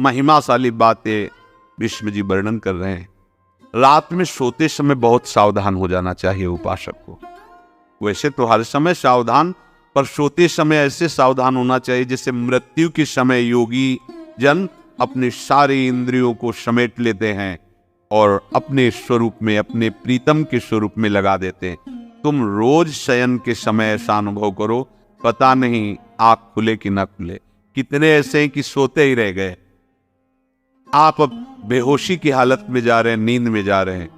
महिमाशाली बातें भीष्म जी वर्णन कर रहे हैं। रात में सोते समय बहुत सावधान हो जाना चाहिए उपासक को। वैसे तो हर समय सावधान, पर सोते समय ऐसे सावधान होना चाहिए जैसे मृत्यु के समय योगी जन अपने सारे इंद्रियों को समेट लेते हैं और अपने स्वरूप में, अपने प्रीतम के स्वरूप में लगा देते हैं। तुम रोज शयन के समय ऐसा अनुभव करो, पता नहीं आंख खुले कि ना खुले। कितने ऐसे हैं कि सोते ही रह गए। आप अब बेहोशी की हालत में जा रहे हैं, नींद में जा रहे हैं,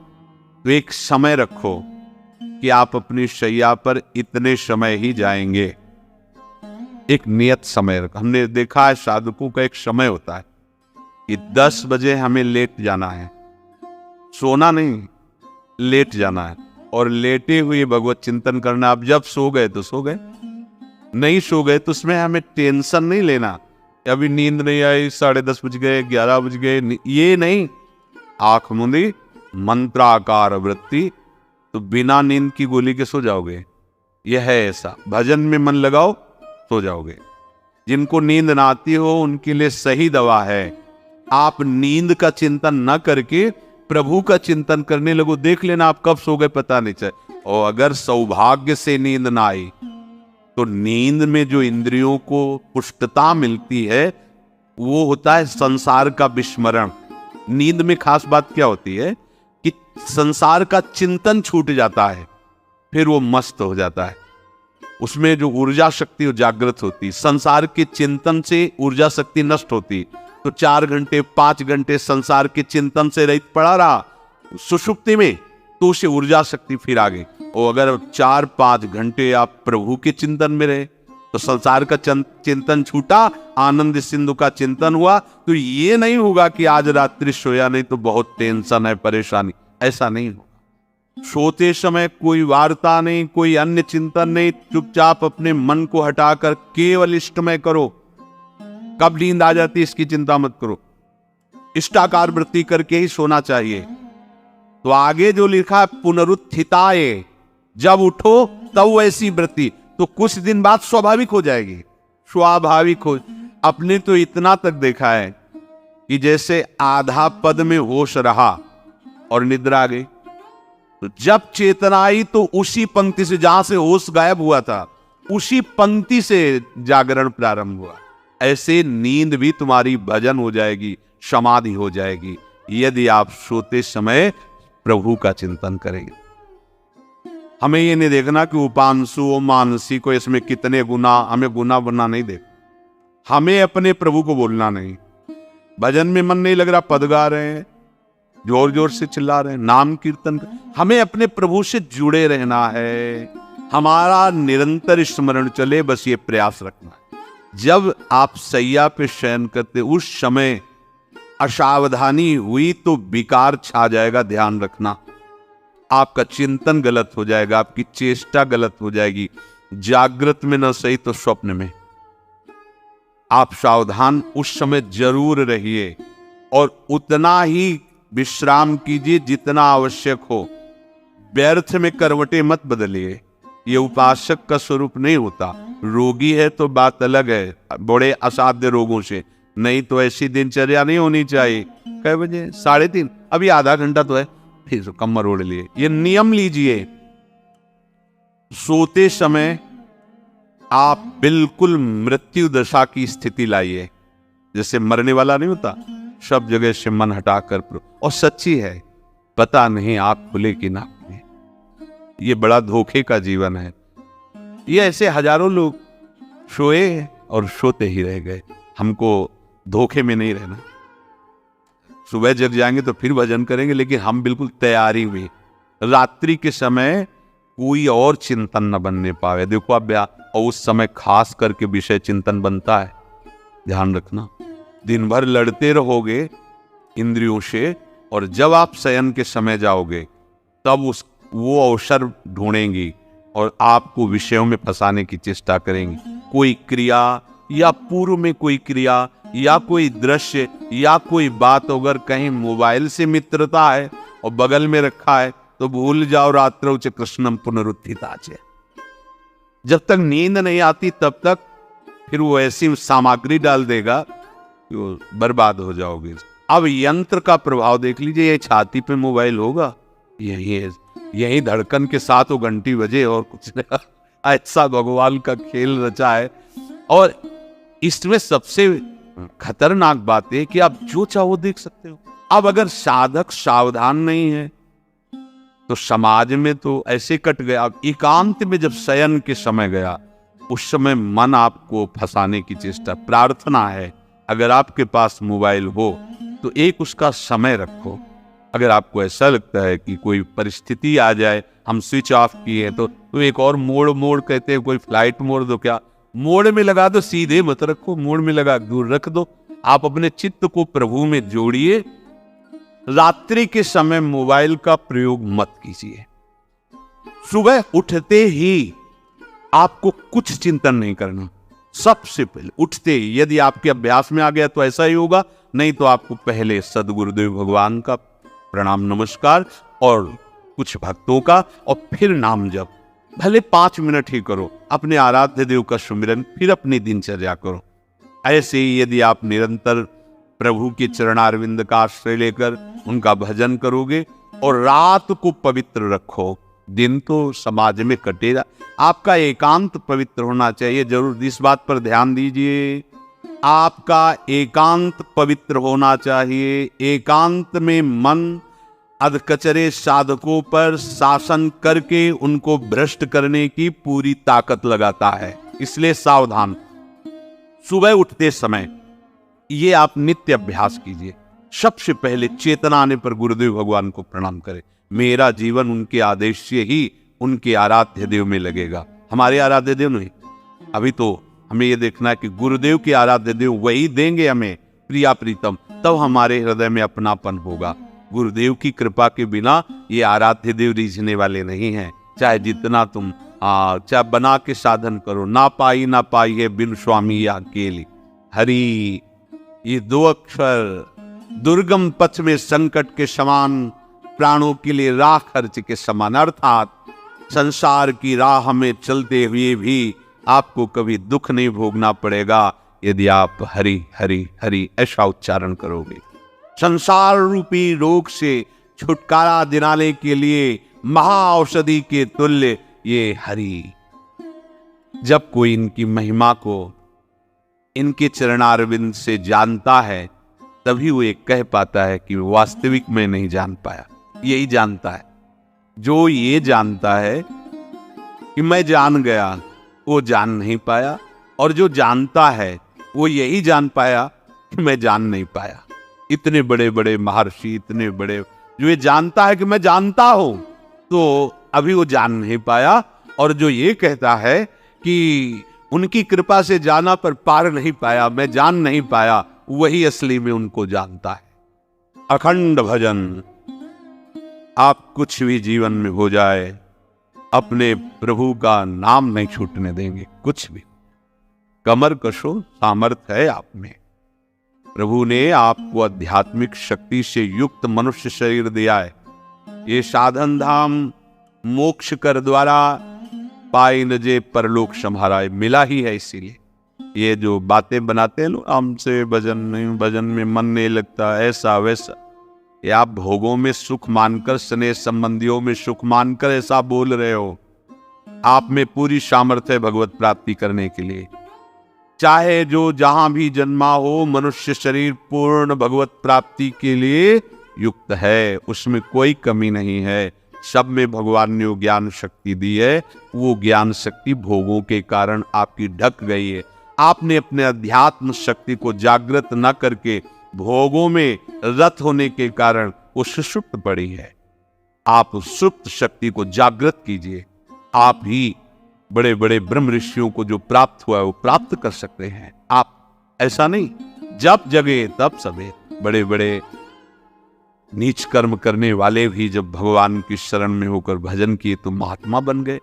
तो एक समय रखो कि आप अपनी शैया पर इतने समय ही जाएंगे। एक नियत समय रखो। हमने देखा है साधकों का एक समय होता है कि 10 बजे हमें लेट जाना है, सोना नहीं, लेट जाना है और लेटे हुए भगवत चिंतन करना। आप जब सो गए तो सो गए, नहीं सो गए तो उसमें हमें टेंशन नहीं लेना। अभी नींद नहीं आई, 10:30 बज गए, 11 बज गए, ये नहीं। आंख मूंदी, मंत्राकार वृत्ति, तो बिना नींद की गोली के सो जाओगे। यह है ऐसा। भजन में मन लगाओ, सो जाओगे। जिनको नींद ना आती हो उनके लिए सही दवा है, आप नींद का चिंतन न करके प्रभु का चिंतन करने लगो। देख लेना आप कब सो गए पता नहीं चले। और अगर सौभाग्य से नींद ना आई तो नींद में जो इंद्रियों को पुष्टता मिलती है वो होता है संसार का विस्मरण। नींद में खास बात क्या होती है कि संसार का चिंतन छूट जाता है, फिर वो मस्त हो जाता है। उसमें जो ऊर्जा शक्ति जागृत होती, संसार के चिंतन से ऊर्जा शक्ति नष्ट होती, तो 4 घंटे 5 घंटे संसार के चिंतन से रहित पड़ा रहा सुषुप्ति में, तो उसे ऊर्जा शक्ति फिर आ गई। और अगर 4-5 घंटे आप प्रभु के चिंतन में रहे तो संसार का चिंतन छूटा, आनंद सिंधु का चिंतन हुआ, तो ये नहीं होगा कि आज रात्रि सोया नहीं तो बहुत टेंशन है, परेशानी। ऐसा नहीं होगा। सोते समय कोई वार्ता नहीं, कोई अन्य चिंतन नहीं, चुपचाप अपने मन को हटाकर केवल इष्टमय करो। कब नींद आ जाती इसकी चिंता मत करो, इष्टाकार वृत्ति करके ही सोना चाहिए। तो आगे जो लिखा है पुनरुत्थिताय, जब उठो तब वैसी वृत्ति, तो कुछ दिन बाद स्वाभाविक हो जाएगी, स्वाभाविक हो। अपने तो इतना तक देखा है कि जैसे आधा पद में होश रहा और निद्रा आ गई, तो जब चेतना आई तो उसी पंक्ति से, जहां से होश गायब हुआ था, उसी पंक्ति से जागरण प्रारंभ हुआ। ऐसे नींद भी तुम्हारी भजन हो जाएगी, समाधि हो जाएगी, यदि आप सोते समय प्रभु का चिंतन करेंगे। हमें ये नहीं देखना कि उपांशु और मानसी को इसमें कितने गुना, हमें गुना बना नहीं देख। हमें अपने प्रभु को बोलना नहीं। भजन में मन नहीं लग रहा, पद गा रहे हैं, जोर जोर से चिल्ला रहे हैं, नाम कीर्तन हमें अपने प्रभु से जुड़े रहना है। हमारा निरंतर स्मरण चले, बस ये प्रयास रखना है। जब आप सैया पे शयन करते उस समय असावधानी हुई तो विकार छा जाएगा, ध्यान रखना। आपका चिंतन गलत हो जाएगा, आपकी चेष्टा गलत हो जाएगी, जागृत में न सही तो स्वप्न में। आप सावधान उस समय जरूर रहिए और उतना ही विश्राम कीजिए जितना आवश्यक हो। व्यर्थ में करवटें मत बदलिए, ये उपासक का स्वरूप नहीं होता। रोगी है तो बात अलग है, बड़े असाध्य रोगों से, नहीं तो ऐसी दिनचर्या नहीं होनी चाहिए। कै बजे? 3:30, अभी आधा घंटा तो है, फिर कमर ओढ़ लिए। ये नियम लीजिए। सोते समय आप बिल्कुल मृत्यु दशा की स्थिति लाइए, जैसे मरने वाला नहीं होता, सब जगह से मन हटाकर। और सच्ची है, पता नहीं आंख खुले कि ना खुले। ये बड़ा धोखे का जीवन है। ये ऐसे हजारों लोग सोए और सोते ही रह गए। हमको धोखे में नहीं रहना। सुबह जग जाएंगे तो फिर भजन करेंगे, लेकिन हम बिल्कुल तैयारी हुई। रात्रि के समय कोई और चिंतन न बनने पावे। देखो अब और उस समय खास करके विषय चिंतन बनता है, ध्यान रखना। दिन भर लड़ते रहोगे इंद्रियों से, और जब आप शयन के समय जाओगे तब वो अवसर ढूंढेंगी और आपको विषयों में फंसाने की चेष्टा करेंगी। कोई क्रिया या पूर्व में कोई क्रिया या कोई दृश्य या कोई बात, अगर कहीं मोबाइल से मित्रता है और बगल में रखा है तो भूल जाओ, रात्रौ च कृष्णम पुनरुत्थिताच। जब तक नींद नहीं आती तब तक फिर वो ऐसी सामग्री डाल देगा तो बर्बाद हो जाओगे। अब यंत्र का प्रभाव देख लीजिए, ये छाती पे मोबाइल होगा, यही धड़कन के साथ वो घंटी बजे और कुछ नहीं। ऐसा भगवान का खेल रचा है। और इसमें सबसे खतरनाक बात है कि आप जो चाहो देख सकते हो। अब अगर साधक सावधान नहीं है तो समाज में तो ऐसे कट गया। अब एकांत में जब शयन के समय गया, उस समय मन आपको फंसाने की चेष्टा। प्रार्थना है अगर आपके पास मोबाइल हो तो एक उसका समय रखो। अगर आपको ऐसा लगता है कि कोई परिस्थिति आ जाए, हम स्विच ऑफ किए तो एक और मोड़ कहते हैं, कोई फ्लाइट मोड़ दो, क्या मोड़ में लगा दो, सीधे मत रखो, मोड़ में लगा दूर रख दो। आप अपने चित्त को प्रभु में जोड़िए। रात्रि के समय मोबाइल का प्रयोग मत कीजिए। सुबह उठते ही आपको कुछ चिंतन नहीं करना। सबसे पहले उठते ही, यदि आपके अभ्यास में आ गया तो ऐसा ही होगा, नहीं तो आपको पहले सदगुरुदेव भगवान का प्रणाम नमस्कार और कुछ भक्तों का, और फिर नाम जप। भले 5 मिनट ही करो, अपने आराध्य देव का सुमिरन, फिर अपनी दिनचर्या करो। ऐसे ही यदि आप निरंतर प्रभु के चरणारविंद का आश्रय लेकर उनका भजन करोगे और रात को पवित्र रखो, दिन तो समाज में कटेगा। आपका एकांत पवित्र होना चाहिए। जरूर इस बात पर ध्यान दीजिए, आपका एकांत पवित्र होना चाहिए। एकांत में मन अधकचरे साधकों पर शासन करके उनको भ्रष्ट करने की पूरी ताकत लगाता है। इसलिए सावधान। सुबह उठते समय ये आप नित्य अभ्यास कीजिए। सबसे पहले चेतना आने पर गुरुदेव भगवान को प्रणाम करें। मेरा जीवन उनके आदेश से ही उनके आराध्य देव में लगेगा। हमारे आराध्य देव नहीं, अभी तो हमें ये देखना है कि गुरुदेव के आराध्य देव वही देंगे हमें प्रिया प्रीतम, तब हमारे हृदय में अपनापन होगा। गुरुदेव की कृपा के बिना ये आराध्य देव रीझने वाले नहीं हैं। चाहे जितना तुम चाहे बना के साधन करो, ना पाई है बिन स्वामी या अकेली। हरि, ये 2 अक्षर दुर्गम पथ में संकट के समान, प्राणों के लिए राह खर्च के समान। अर्थात संसार की राह में चलते हुए भी आपको कभी दुख नहीं भोगना पड़ेगा यदि आप हरि हरि हरि ऐसा उच्चारण करोगे। संसार रूपी रोग से छुटकारा दिलाने के लिए महाऔषधि के तुल्य ये हरि। जब कोई इनकी महिमा को इनके चरणारविंद से जानता है, तभी वो एक कह पाता है कि वास्तविक में नहीं जान पाया। यही जानता है। जो ये जानता है कि मैं जान गया, वो जान नहीं पाया, और जो जानता है वो यही जान पाया कि मैं जान नहीं पाया। इतने बड़े बड़े महर्षि, इतने बड़े, जो ये जानता है कि मैं जानता हूं, तो अभी वो जान नहीं पाया। और जो ये कहता है कि उनकी कृपा से जाना पर पार नहीं पाया, मैं जान नहीं पाया, वही असली में उनको जानता है। अखंड भजन। आप कुछ भी जीवन में हो जाए, अपने प्रभु का नाम नहीं छूटने देंगे। कुछ भी कमर कशो, सामर्थ्य है आप में। प्रभु ने आपको आध्यात्मिक शक्ति से युक्त मनुष्य शरीर दिया है। ये साधन धाम मोक्ष कर द्वारा पाई न जे परलोक सम्हारा, मिला ही है। इसीलिए ये जो बातें बनाते हैं लोग, हमसे भजन नहीं, भजन में मन नहीं लगता, ऐसा वैसा, ये आप भोगों में सुख मानकर, स्नेह संबंधियों में सुख मानकर ऐसा बोल रहे हो। आप में पूरी सामर्थ्य है भगवत प्राप्ति करने के लिए। चाहे जो जहां भी जन्मा हो, मनुष्य शरीर पूर्ण भगवत प्राप्ति के लिए युक्त है, उसमें कोई कमी नहीं है। सब में भगवान ने ज्ञान शक्ति दी है। वो ज्ञान शक्ति भोगों के कारण आपकी ढक गई है। आपने अपने अध्यात्म शक्ति को जागृत न करके भोगों में रत होने के कारण वो सुषुप्त पड़ी है। आप सुप्त शक्ति को जागृत कीजिए। आप ही बड़े बड़े ब्रह्म ऋषियों को जो प्राप्त हुआ है वो प्राप्त कर सकते हैं। आप ऐसा नहीं, जब जगे तब सबे। बड़े बड़े नीच कर्म करने वाले भी जब भगवान की शरण में होकर भजन किए तो महात्मा बन गए।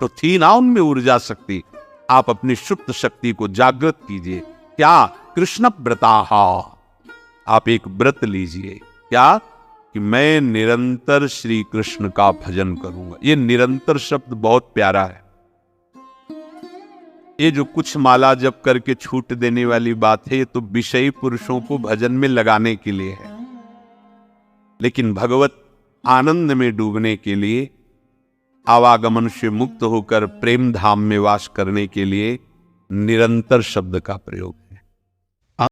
तो थी ना उनमें ऊर्जा शक्ति। आप अपनी सुप्त शक्ति को जागृत कीजिए। क्या? कृष्ण व्रताहा। आप एक व्रत लीजिए। क्या? कि मैं निरंतर श्री कृष्ण का भजन करूंगा। ये निरंतर शब्द बहुत प्यारा है। ये जो कुछ माला जप करके छूट देने वाली बात है, ये तो विषयी पुरुषों को भजन में लगाने के लिए है। लेकिन भगवत आनंद में डूबने के लिए, आवागमन से मुक्त होकर प्रेम धाम में वास करने के लिए निरंतर शब्द का प्रयोग है।